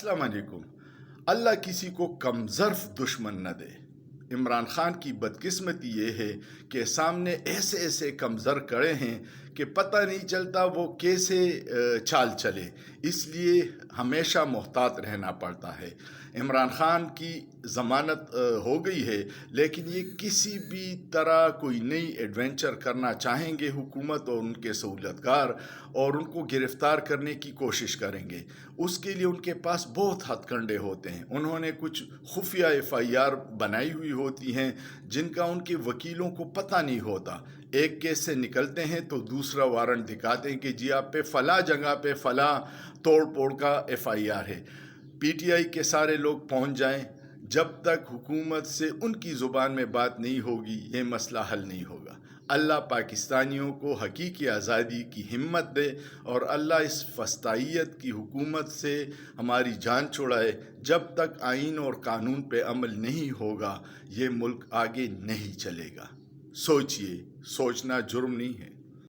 السلام علیکم۔ اللہ کسی کو کم ظرف دشمن نہ دے۔ عمران خان کی بدقسمتی یہ ہے کہ سامنے ایسے ایسے کم ظرف کڑے ہیں کہ پتہ نہیں چلتا وہ کیسے چال چلے، اس لیے ہمیشہ محتاط رہنا پڑتا ہے۔ عمران خان کی ضمانت ہو گئی ہے، لیکن یہ کسی بھی طرح کوئی نئی ایڈونچر کرنا چاہیں گے حکومت اور ان کے سہولتکار، اور ان کو گرفتار کرنے کی کوشش کریں گے۔ اس کے لیے ان کے پاس بہت ہتھ کنڈے ہوتے ہیں۔ انہوں نے کچھ خفیہ FIR بنائی ہوئی ہوتی ہیں جن کا ان کے وکیلوں کو پتہ نہیں ہوتا۔ ایک کیس سے نکلتے ہیں تو دوسرا وارنٹ دکھاتے ہیں کہ جی آپ پہ فلاں جگہ پہ فلاں توڑ پھوڑ کا FIR ہے۔ PTI کے سارے لوگ پہنچ جائیں، جب تک حکومت سے ان کی زبان میں بات نہیں ہوگی یہ مسئلہ حل نہیں ہوگا۔ اللہ پاکستانیوں کو حقیقی آزادی کی ہمت دے، اور اللہ اس فسطائیت کی حکومت سے ہماری جان چھڑائے۔ جب تک آئین اور قانون پہ عمل نہیں ہوگا یہ ملک آگے نہیں چلے گا۔ سوچئے، سوچنا جرم نہیں ہے۔